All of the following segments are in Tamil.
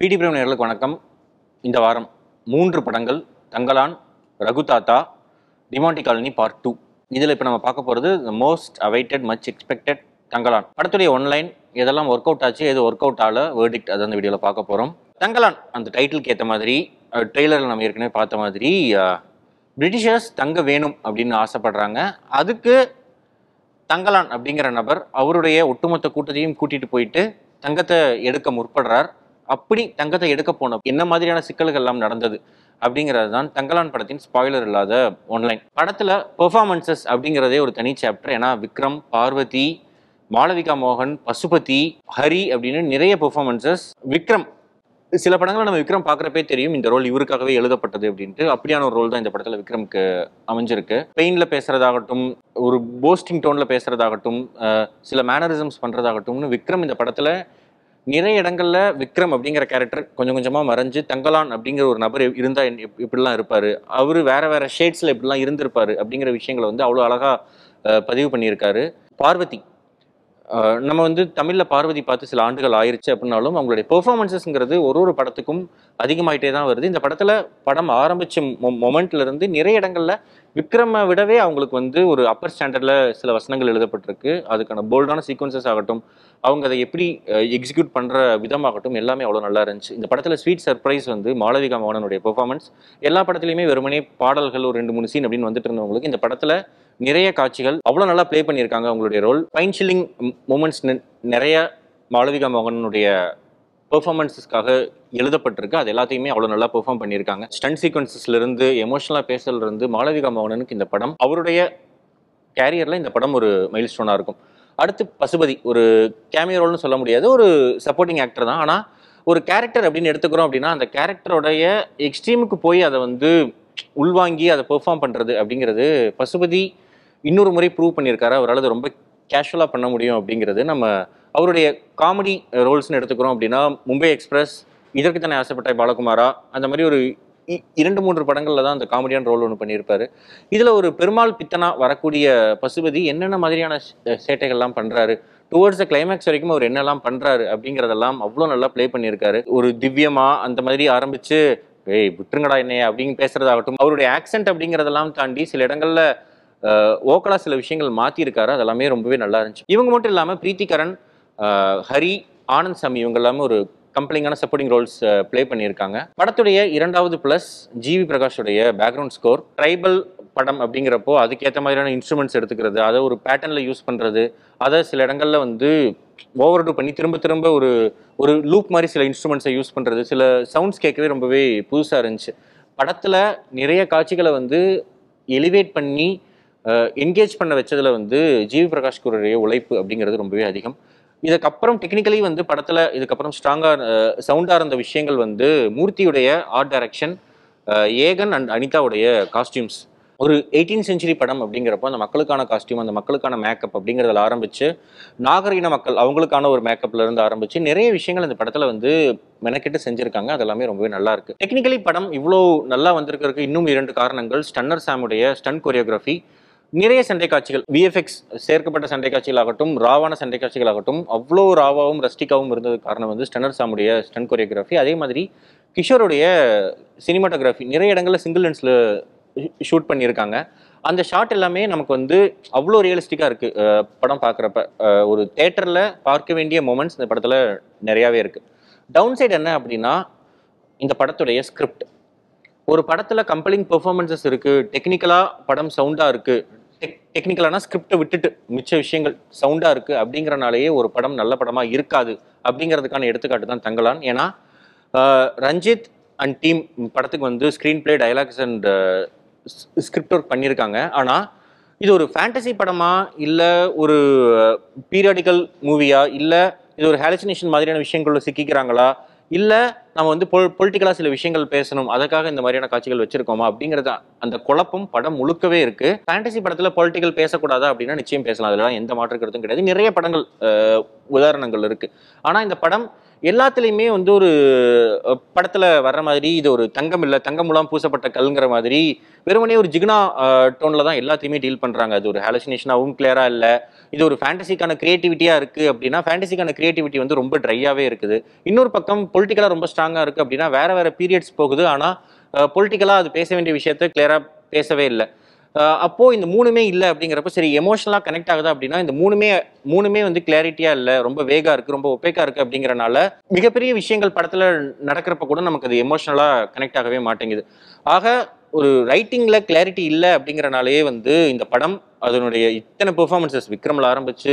பிடி பிரேம் நேயர்களுக்கு வணக்கம். இந்த வாரம் 3 படங்கள், தங்கலான், ரகுதாத்தா, டிமாண்டி காலனி பார்ட் 2. இதில் இப்போ நம்ம பார்க்க போகிறது most awaited much expected Thangalaan. படத்துடைய ஒன்லைன் எதெல்லாம் ஒர்க் அவுட் ஆச்சு, எது ஒர்க் அவுட் ஆகல, வேர்டிக்ட் அதை அந்த வீடியோவில் பார்க்க போகிறோம். தங்கலான் அந்த டைட்டிலுக்கு ஏற்ற மாதிரி, ட்ரெய்லரில் நம்ம ஏற்கனவே பார்த்த மாதிரி, பிரிட்டிஷர்ஸ் தங்க வேணும் அப்படின்னு ஆசைப்படுறாங்க. அதுக்கு தங்கலான் அப்படிங்கிற நபர் அவருடைய ஒட்டுமொத்த கூட்டத்தையும் கூட்டிகிட்டு போயிட்டு தங்கத்தை எடுக்க முற்படுறார். அப்படி தங்கத்தை எடுக்க போன என்ன மாதிரியான சிக்கல்கள் எல்லாம் நடந்தது அப்படிங்கிறது தான் தங்கலான் படத்தின் ஸ்பாய்லர் இல்லாத ஒன்லைன். படத்தில் பெர்ஃபார்மன்சஸ் அப்படிங்கிறதே ஒரு தனி சாப்டர். ஏன்னா விக்ரம், பார்வதி, மாளவிகா மோகன், பசுபதி, ஹரி அப்படின்னு நிறைய பெர்ஃபார்மன்சஸ். விக்ரம் சில படங்களை நம்ம விக்ரம் பார்க்குறப்பே தெரியும் இந்த ரோல் இவருக்காகவே எழுதப்பட்டது அப்படின்ட்டு. அப்படியான ஒரு ரோல் தான் இந்த படத்தில் விக்ரமுக்கு அமைஞ்சிருக்கு. பெயினில் பேசுறதாகட்டும், ஒரு போஸ்டிங் டோனில் பேசுறதாகட்டும், சில மேனரிசம்ஸ் பண்ணுறதாகட்டும்னு விக்ரம் இந்த படத்தில் நிறைய இடங்கள்ல விக்ரம் அப்படிங்கிற கேரக்டர் கொஞ்சம் கொஞ்சமாக மறைஞ்சு தங்கலான் அப்படிங்கிற ஒரு நபர் இருந்தால் இப்படிலாம் இருப்பார், அவர் வேற வேற ஷேட்ஸில் இப்படிலாம் இருந்திருப்பார் அப்படிங்கிற விஷயங்களை வந்து அவ்வளோ அழகாக பதிவு பண்ணியிருக்காரு. பார்வதி, நம்ம வந்து தமிழில் பார்வதி பார்த்து சில ஆண்டுகள் ஆயிடுச்சு அப்படின்னாலும் அவங்களுடைய பெர்ஃபார்மன்ஸஸ்ங்கிறது ஒரு படத்துக்கும் அதிகமாயிட்டே தான் வருது. இந்த படத்தில் படம் ஆரம்பித்த மொமெண்ட்லேருந்து நிறைய இடங்களில் விக்ரமை விடவே அவங்களுக்கு வந்து ஒரு அப்பர் ஸ்டாண்டர்டில் சில வசனங்கள் எழுதப்பட்டிருக்கு. அதுக்கான போல்டான சீக்வன்சஸ் ஆகட்டும், அவங்க அதை எப்படி எக்ஸிக்யூட் பண்ணுற விதமாகட்டும் எல்லாமே அவ்வளோ நல்லா இருந்துச்சு. இந்த படத்தில் ஸ்வீட் சர்ப்ரைஸ் வந்து மாளவிகா மோகனனுடைய பெர்ஃபார்மன்ஸ். எல்லா படத்துலையுமே வெறுமனே பாடல்கள் ஒரு 2-3 சீன் அப்படின்னு வந்துட்டு இருந்தவங்களுக்கு இந்த படத்தில் நிறைய காட்சிகள் அவ்வளோ நல்லா ப்ளே பண்ணியிருக்காங்க. அவங்களுடைய ரோல் ஃபைன் சில்லிங் மூமெண்ட்ஸ் நிறைய மாளவிகா மோகனனுடைய பெர்ஃபார்மன்ஸஸ்க்காக எழுதப்பட்டிருக்கு. அது எல்லாத்தையுமே அவ்வளோ நல்லா பெர்ஃபார்ம் பண்ணியிருக்காங்க. ஸ்டண்ட் சீக்வன்சஸ்லேருந்து எமோஷனலாக பேசலேருந்து மாளவிகா மோகனனுக்கு இந்த படம் அவருடைய கேரியரில் இந்த படம் ஒரு மைல் ஸ்டோனாக இருக்கும். அடுத்து பசுபதி, ஒரு கேமியோ ரோல்னு சொல்ல முடியாது, ஒரு சப்போர்ட்டிங் ஆக்டர் தான். ஆனால் ஒரு கேரக்டர் அப்படின்னு எடுத்துக்கிறோம் அப்படின்னா அந்த கேரக்டருடைய எக்ஸ்ட்ரீமுக்கு போய் அதை வந்து உள்வாங்கி அதை பெர்ஃபார்ம் பண்ணுறது அப்படிங்கிறது பசுபதி இன்னொரு முறை ப்ரூவ் பண்ணியிருக்காரு. அவரால் அதை ரொம்ப கேஷுவலாக பண்ண முடியும் அப்படிங்கிறது. நம்ம அவருடைய காமெடி ரோல்ஸ்னு எடுத்துக்கிறோம் அப்படின்னா மும்பை எக்ஸ்பிரஸ், இதற்கு தானே ஆசைப்பட்ட பாலகுமாரா, அந்த மாதிரி ஒரு 2-3 படங்களில் தான் அந்த காமெடியான ரோல் ஒன்று பண்ணியிருப்பாரு. இதில் ஒரு பெருமாள் பித்தனா வரக்கூடிய பசுபதி என்னென்ன மாதிரியான சேட்டைகள்லாம் பண்ணுறாரு, டுவர்ட்ஸ் த கிளைமேக்ஸ் வரைக்கும் அவர் என்னெல்லாம் பண்ணுறாரு அப்படிங்கிறதெல்லாம் அவ்வளோ நல்லா ப்ளே பண்ணியிருக்காரு. ஒரு திவ்யமா அந்த மாதிரி ஆரம்பித்து விட்டுருங்கடா என்னைய அப்படின்னு பேசுறதாகட்டும், அவருடைய ஆக்சென்ட் அப்படிங்கிறதெல்லாம் தாண்டி சில இடங்களில் ஓக்கலா சில விஷயங்கள் மாற்றிருக்காரு. அதெல்லாமே ரொம்பவே நல்லா இருந்துச்சு. இவங்க மட்டும் இல்லாமல் பிரீத்திகரன், ஹரி, ஆனந்த் சாமி இவங்க எல்லாமே ஒரு கம்பெனிங்கான சப்போர்ட்டிங் ரோல்ஸ் ப்ளே பண்ணியிருக்காங்க. படத்துடைய 2வது ப்ளஸ் ஜிவி பிரகாஷுடைய பேக்ரவுண்ட் ஸ்கோர். ட்ரைபல் படம் அப்படிங்கிறப்போ அதுக்கேற்ற மாதிரியான இன்ஸ்ட்ருமெண்ட்ஸ் எடுத்துக்கிறது, அதை ஒரு பேட்டர்னில் யூஸ் பண்ணுறது, அதை சில இடங்களில் வந்து ஓவர் டூ பண்ணி திரும்ப திரும்ப ஒரு லூப் மாதிரி சில இன்ஸ்ட்ருமெண்ட்ஸை யூஸ் பண்ணுறது, சில சவுண்ட்ஸ் கேட்கவே ரொம்பவே புதுசாக இருந்துச்சு. படத்தில் நிறைய காட்சிகளை வந்து எலிவேட் பண்ணி என்கேஜ் பண்ண வச்சதில் வந்து ஜிவி பிரகாஷ்குடைய உழைப்பு அப்படிங்கிறது ரொம்பவே அதிகம். இதுக்கப்புறம் டெக்னிக்கலி வந்து படத்தில் இதுக்கப்புறம் ஸ்ட்ராங்காக சவுண்டாக இருந்த விஷயங்கள் வந்து மூர்த்தியுடைய ஆர்ட் டைரக்ஷன், ஏகன் அண்ட் அனிதாவுடைய காஸ்டியூம்ஸ். ஒரு 18th century படம் அப்படிங்கிறப்போ அந்த மக்களுக்கான காஸ்டியூம், அந்த மக்களுக்கான மேக்கப் அப்படிங்கிறதுல ஆரம்பித்து நாகரிக மக்கள் அவங்களுக்கான ஒரு மேக்கப்ல இருந்து ஆரம்பித்து நிறைய விஷயங்கள் இந்த படத்தில் வந்து மெனக்கெட்டு செஞ்சுருக்காங்க. அதெல்லாமே ரொம்பவே நல்லா இருக்குது. டெக்னிக்கலி படம் இவ்வளோ நல்லா வந்திருக்கிறதுக்கு இன்னும் 2 காரணங்கள். ஸ்டன்னர் சாமுடைய ஸ்டன்ட் கொரியோகிராஃபி, நிறைய சண்டை காட்சிகள், விஎஃப்எக்ஸ் சேர்க்கப்பட்ட சண்டை காட்சிகளாகட்டும், ராவான சண்டை காட்சிகளாகட்டும் அவ்வளோ ராவாவும் ரஸ்டிக்காவும் இருந்தது காரணம் வந்து ஸ்டன்னர் சாமுடைய ஸ்டன்ட் கொரியோகிராஃபி. அதே மாதிரி கிஷோருடைய சினிமாட்டோகிராஃபி, நிறைய இடங்களில் சிங்கிள் லென்ஸில் ஷூட் பண்ணியிருக்காங்க. அந்த ஷாட் எல்லாமே நமக்கு வந்து அவ்வளோ ரியலிஸ்டிக்காக இருக்குது. படம் பார்க்குறப்ப ஒரு தேட்டரில் பார்க்க வேண்டிய மொமெண்ட்ஸ் இந்த படத்தில் நிறையாவே இருக்குது. டவுன் சைடு என்ன அப்படின்னா இந்த படத்துடைய ஸ்கிரிப்ட். ஒரு படத்தில் கம்பெலிங் பெர்ஃபார்மன்ஸஸ் இருக்குது, டெக்னிக்கலாக படம் சவுண்டாக இருக்குது, டெக்னிக்கலானா ஸ்கிரிப்டை விட்டுட்டு மிச்ச விஷயங்கள் சவுண்டாக இருக்குது அப்படிங்கிறனாலேயே ஒரு படம் நல்ல படமாக இருக்காது அப்படிங்கிறதுக்கான எடுத்துக்காட்டு தான் தங்கலான். ஏன்னா ரஞ்சித் அண்ட் டீம் படத்துக்கு வந்து screen play, dialogues and script work பண்ணியிருக்காங்க. ஆனால் இது ஒரு ஃபேண்டசி படமா, இல்லை ஒரு பீரியாடிக்கல் மூவியா, இல்லை இது ஒரு ஹாலுசினேஷன் மாதிரியான விஷயங்களில் சிக்கிக்கிறாங்களா, இல்லை நம்ம வந்து பொலிட்டிக்கலாக சில விஷயங்கள் பேசணும் அதுக்காக இந்த மாதிரியான காட்சிகள் வச்சிருக்கோமா அப்படிங்கிறது அந்த குழப்பம் படம் முழுக்கவே இருக்கு. ஃபேண்டசி படத்தில் பொலிட்டிக்கல் பேசக்கூடாதா அப்படின்னா நிச்சயம் பேசலாம், அதெல்லாம் எந்த மாற்று கருத்தும் கிடையாது. நிறைய படங்கள் உதாரணங்கள் இருக்கு. ஆனால் இந்த படம் எல்லாத்துலேயுமே வந்து ஒரு படத்தில் வர்ற மாதிரி இது ஒரு தங்கம் இல்லை, தங்கம் மூலம் பூசப்பட்ட கல்ங்கிற மாதிரி வெறுமனே ஒரு ஜிக்னா டோனில் தான் எல்லாத்தையுமே டீல் பண்ணுறாங்க. அது ஒரு ஹாலுசினேஷனாகவும் கிளியராக இல்லை. இது ஒரு ஃபேண்டசிக்கான கிரியேட்டிவிட்டியாக இருக்குது அப்படின்னா ஃபேண்டசிக்கான கிரியேட்டிவிட்டி வந்து ரொம்ப ட்ரையாகவே இருக்குது. இன்னொரு பக்கம் பொலிட்டிக்கலாக ரொம்ப ஸ்ட்ராங்காக இருக்குது அப்படின்னா வேற பீரியட்ஸ் போகுது. ஆனால் பொலிட்டிக்கலாக அது பேச வேண்டிய விஷயத்த கிளியராக பேசவே இல்லை. அப்போது இந்த மூணுமே இல்லை அப்படிங்கிறப்ப சரி எமோஷனலாக கனெக்ட் ஆகுது அப்படின்னா இந்த மூணுமே வந்து கிளாரிட்டியாக இல்லை, ரொம்ப வேகாக இருக்குது, ரொம்ப ஒப்பேக்காக இருக்குது. அப்படிங்கிறனால மிகப்பெரிய விஷயங்கள் படத்தில் நடக்கிறப்ப கூட நமக்கு அது எமோஷனலாக கனெக்ட் ஆகவே மாட்டேங்குது. ஆக ஒரு ரைட்டிங்கில் கிளாரிட்டி இல்லை அப்படிங்கிறனாலேயே வந்து இந்த படம் அதனுடைய இத்தனை பெர்ஃபார்மன்ஸஸ் விக்ரமில் ஆரம்பித்து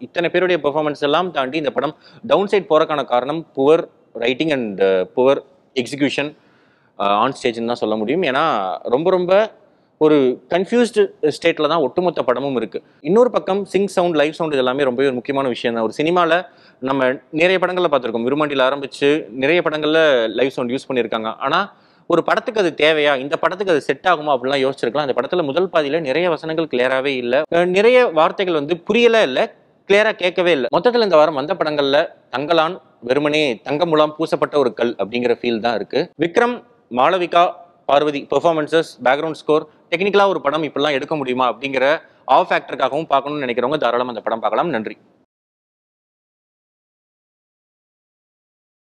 இத்தனை பேருடைய பெர்ஃபார்மன்ஸ் எல்லாம் தாண்டி இந்த படம் டவுன் சைட் போகிறக்கான காரணம் poor writing and poor execution on ஸ்டேஜ்னு தான் சொல்ல முடியும். ஏன்னா ரொம்ப ஒரு கன்ஃபியூஸ்டு ஸ்டேட்டில் தான் ஒட்டுமொத்த படமும் இருக்குது. இன்னொரு பக்கம் சிங் சவுண்ட், லைவ் சவுண்ட் இது எல்லாமே ரொம்பவே ஒரு முக்கியமான விஷயம் தான். ஒரு சினிமாவில் நம்ம நிறைய படங்களில் பார்த்துருக்கோம், விருமாண்டியில் ஆரம்பித்து நிறைய படங்களில் லைவ் சவுண்ட் யூஸ் பண்ணியிருக்காங்க. ஆனால் ஒரு படத்துக்கு அது தேவையா, இந்த படத்துக்கு அது செட் ஆகுமா அப்படிலாம் யோசிச்சிருக்கலாம். அந்த படத்தில் முதல் பாதியில் நிறைய வசனங்கள் கிளியராகவே இல்லை, நிறைய வார்த்தைகள் வந்து புரியலே இல்லை, கிளியராக கேட்கவே இல்லை. மொத்தத்தில் இந்த வாரம் வந்த படங்களில் தங்கலான் வெறுமனே தங்க முலாம் பூசப்பட்ட ஒரு கல் அப்படிங்கிற ஃபீல் தான் இருக்குது. Vikram, Malavika, Parvathy performances, background score, டெக்னிக்கலாக ஒரு படம் இப்படிலாம் எடுக்க முடியுமா அப்படிங்கிற ஃபேக்டருக்காகவும் பார்க்கணும்னு நினைக்கிறவங்க தாராளமாக அந்த படம் பார்க்கலாம். நன்றி.